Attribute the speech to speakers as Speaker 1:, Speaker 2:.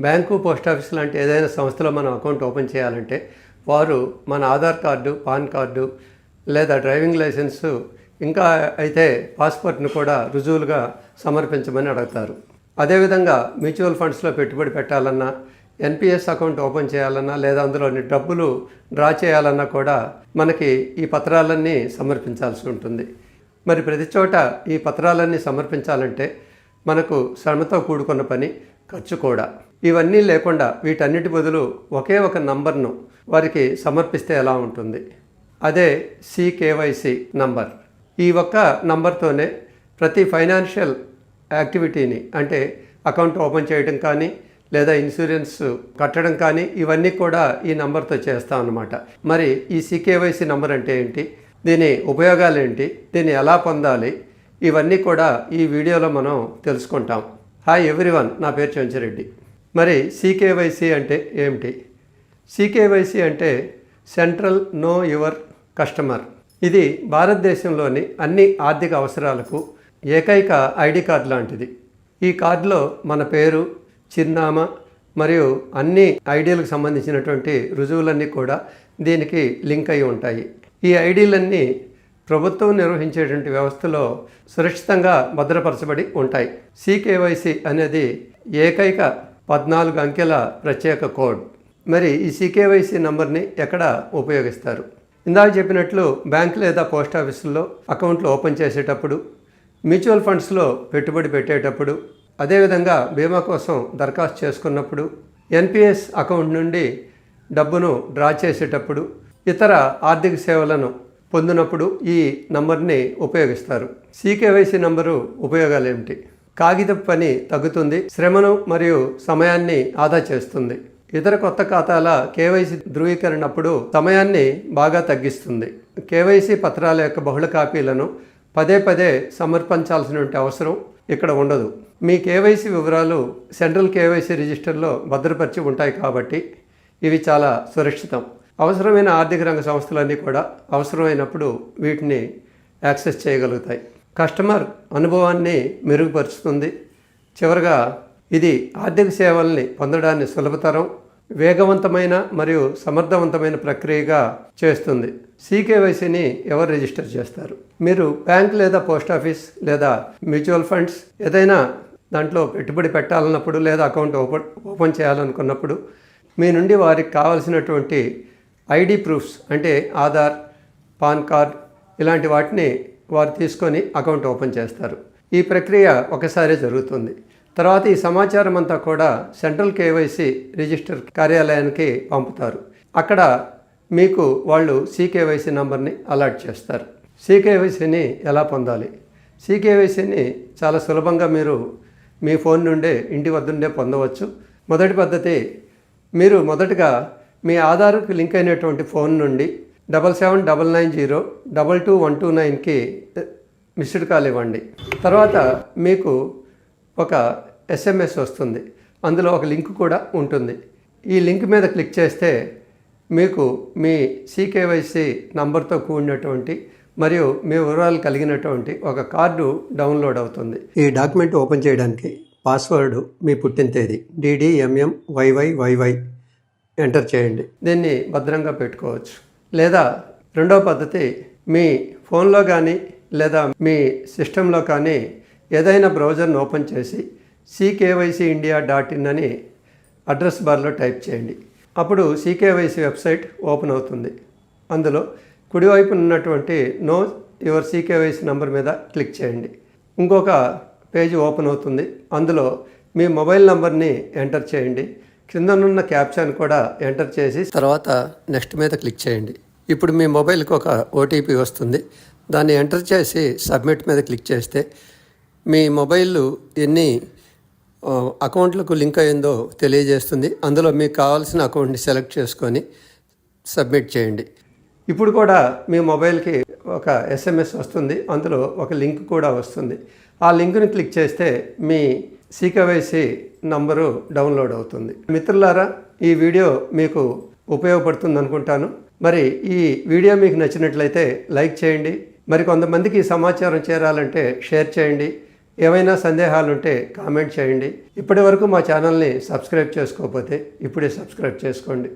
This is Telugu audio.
Speaker 1: బ్యాంకు, పోస్ట్ ఆఫీస్ లాంటి ఏదైనా సంస్థలో మనం అకౌంట్ ఓపెన్ చేయాలంటే వారు మన ఆధార్ కార్డు, పాన్ కార్డు లేదా డ్రైవింగ్ లైసెన్సు ఇంకా అయితే పాస్పోర్ట్ను కూడా రుజువులుగా సమర్పించమని అడుగుతారు. అదేవిధంగా మ్యూచువల్ ఫండ్స్లో పెట్టుబడి పెట్టాలన్నా, ఎన్పిఎస్ అకౌంట్ ఓపెన్ చేయాలన్నా లేదా అందులోని డబ్బులు డ్రా చేయాలన్నా కూడా మనకి ఈ పత్రాలన్నీ సమర్పించాల్సి ఉంటుంది. మరి ప్రతి చోట ఈ పత్రాలన్నీ సమర్పించాలంటే మనకు శ్రమతో కూడుకున్న పని, ఖర్చు కూడా. ఇవన్నీ లేకుండా వీటన్నిటి బదులు ఒకే ఒక నంబర్ను వారికి సమర్పిస్తే ఎలా ఉంటుంది? అదే సికేవైసి నంబర్. ఈ ఒక్క నంబర్తోనే ప్రతి ఫైనాన్షియల్ యాక్టివిటీని, అంటే అకౌంట్ ఓపెన్ చేయడం కానీ లేదా ఇన్సూరెన్స్ కట్టడం కానీ ఇవన్నీ కూడా ఈ నంబర్తో చేస్తాం అన్నమాట. మరి ఈ సికేవైసి నంబర్ అంటే ఏంటి, దీని ఉపయోగాలు ఏంటి, దీన్ని ఎలా పొందాలి, ఇవన్నీ కూడా ఈ వీడియోలో మనం తెలుసుకుంటాం. హాయ్ ఎవ్రీవన్, నా పేరు చెంచిరెడ్డి. మరి సికేవైసి అంటే ఏమిటి? సికేవైసి అంటే సెంట్రల్ నో యువర్ కస్టమర్. ఇది భారతదేశంలోని అన్ని ఆర్థిక అవసరాలకు ఏకైక ఐడి కార్డు లాంటిది. ఈ కార్డులో మన పేరు, చిరునామా మరియు అన్ని ఐడీలకు సంబంధించినటువంటి రుజువులన్నీ కూడా దీనికి లింక్ అయి ఉంటాయి. ఈ ఐడీలన్నీ ప్రభుత్వం నిర్వహించేటువంటి వ్యవస్థలో సురక్షితంగా భద్రపరచబడి ఉంటాయి. సికేవైసి అనేది ఏకైక 14 అంకెల ప్రత్యేక కోడ్. మరి ఈ సికేవైసి నంబర్ని ఎక్కడ ఉపయోగిస్తారు? ఇందాక చెప్పినట్లు బ్యాంక్ లేదా పోస్ట్ ఆఫీసుల్లో అకౌంట్లు ఓపెన్ చేసేటప్పుడు, మ్యూచువల్ ఫండ్స్లో పెట్టుబడి పెట్టేటప్పుడు, అదేవిధంగా బీమా కోసం దరఖాస్తు చేసుకున్నప్పుడు, ఎన్పిఎస్ అకౌంట్ నుండి డబ్బును డ్రా చేసేటప్పుడు, ఇతర ఆర్థిక సేవలను పొందినప్పుడు ఈ నంబర్ని ఉపయోగిస్తారు. సికేవైసి నంబరు ఉపయోగాలు ఏమిటి? కాగితపు పని తగ్గుతుంది, శ్రమను మరియు సమయాన్ని ఆదా చేస్తుంది. ఇతర కొత్త ఖాతాల కేవైసీ ధృవీకరణప్పుడు సమయాన్ని బాగా తగ్గిస్తుంది. కేవైసీ పత్రాల యొక్క బహుళ కాపీలను పదే పదే సమర్పించాల్సిన అవసరం ఇక్కడ ఉండదు. మీ కేవైసీ వివరాలు సెంట్రల్ కేవైసీ రిజిస్టర్లో భద్రపరిచి ఉంటాయి కాబట్టి ఇవి చాలా సురక్షితం. అవసరమైన ఆర్థిక రంగ సంస్థలన్నీ కూడా అవసరమైనప్పుడు వీటిని యాక్సెస్ చేయగలుగుతాయి. కస్టమర్ అనుభవాన్ని మెరుగుపరుస్తుంది. చివరగా ఇది ఆర్థిక సేవల్ని పొందడాన్ని సులభతరం, వేగవంతమైన మరియు సమర్థవంతమైన ప్రక్రియగా చేస్తుంది. సికేవైసీని ఎవరు రిజిస్టర్ చేస్తారు? మీరు బ్యాంక్ లేదా పోస్ట్ ఆఫీస్ లేదా మ్యూచువల్ ఫండ్స్ ఏదైనా దాంట్లో పెట్టుబడి పెట్టాలన్నప్పుడు లేదా అకౌంట్ ఓపెన్ చేయాలనుకున్నప్పుడు మీ నుండి వారికి కావాల్సినటువంటి ఐడి ప్రూఫ్స్ అంటే ఆధార్, పాన్ కార్డ్ ఇలాంటి వాటిని వారు తీసుకొని అకౌంట్ ఓపెన్ చేస్తారు. ఈ ప్రక్రియ ఒకసారి జరుగుతుంది. తర్వాత ఈ సమాచారం అంతా కూడా సెంట్రల్ కేవైసీ రిజిస్టర్ కార్యాలయానికి పంపుతారు. అక్కడ మీకు వాళ్ళు సికేవైసీ నంబర్ని అలాట్ చేస్తారు. సికేవైసీని ఎలా పొందాలి? సికేవైసీని చాలా సులభంగా మీరు మీ ఫోన్ నుండే, ఇంటి వద్ద నుండే పొందవచ్చు. మొదటి పద్ధతి, మీరు మొదటగా మీ ఆధార్కు లింక్ అయినటువంటి ఫోన్ నుండి 7799022129కి మిస్డ్ కాల్ ఇవ్వండి. తర్వాత మీకు ఒక ఎస్ఎంఎస్ వస్తుంది. అందులో ఒక లింక్ కూడా ఉంటుంది. ఈ లింక్ మీద క్లిక్ చేస్తే మీకు మీ సికేవైసి నంబర్తో కూడినటువంటి మరియు మీ వివరాలు కలిగినటువంటి ఒక కార్డు డౌన్లోడ్ అవుతుంది. ఈ డాక్యుమెంట్ ఓపెన్ చేయడానికి పాస్వర్డ్ మీ పుట్టిన తేదీ DDMMYYYY ఎంటర్ చేయండి. దీన్ని భద్రంగా పెట్టుకోవచ్చు. లేదా రెండవ పద్ధతి, మీ ఫోన్లో కానీ లేదా మీ సిస్టంలో కానీ ఏదైనా బ్రౌజర్ను ఓపెన్ చేసి ckvycindia.in అని అడ్రస్ బార్లో టైప్ చేయండి. అప్పుడు సికేవైసీ వెబ్సైట్ ఓపెన్ అవుతుంది. అందులో కుడివైపు ఉన్నటువంటి నో యువర్ సికేవైసీ నంబర్ మీద క్లిక్ చేయండి. ఇంకొక పేజీ ఓపెన్ అవుతుంది. అందులో మీ మొబైల్ నంబర్ని ఎంటర్ చేయండి. కిందనున్న క్యాప్చాను కూడా ఎంటర్ చేసి తర్వాత నెక్స్ట్ మీద క్లిక్ చేయండి. ఇప్పుడు మీ మొబైల్కి ఒక ఓటీపీ వస్తుంది. దాన్ని ఎంటర్ చేసి సబ్మిట్ మీద క్లిక్ చేస్తే మీ మొబైల్ ఎన్ని అకౌంట్లకు లింక్ అయ్యిందో తెలియజేస్తుంది. అందులో మీకు కావాల్సిన అకౌంట్ని సెలెక్ట్ చేసుకొని సబ్మిట్ చేయండి. ఇప్పుడు కూడా మీ మొబైల్కి ఒక ఎస్ఎంఎస్ వస్తుంది. అందులో ఒక లింక్ కూడా వస్తుంది. ఆ లింక్ని క్లిక్ చేస్తే మీ సికేవైసి నంబరు డౌన్లోడ్ అవుతుంది. మిత్రులారా, ఈ వీడియో మీకు ఉపయోగపడుతుంది అనుకుంటాను. మరి ఈ వీడియో మీకు నచ్చినట్లయితే లైక్ చేయండి. మరి కొంతమందికి ఈ సమాచారం చేరాలంటే షేర్ చేయండి. ఏమైనా సందేహాలుంటే కామెంట్ చేయండి. ఇప్పటి వరకు మా ఛానల్ని సబ్స్క్రైబ్ చేసుకోకపోతే ఇప్పుడే సబ్స్క్రైబ్ చేసుకోండి.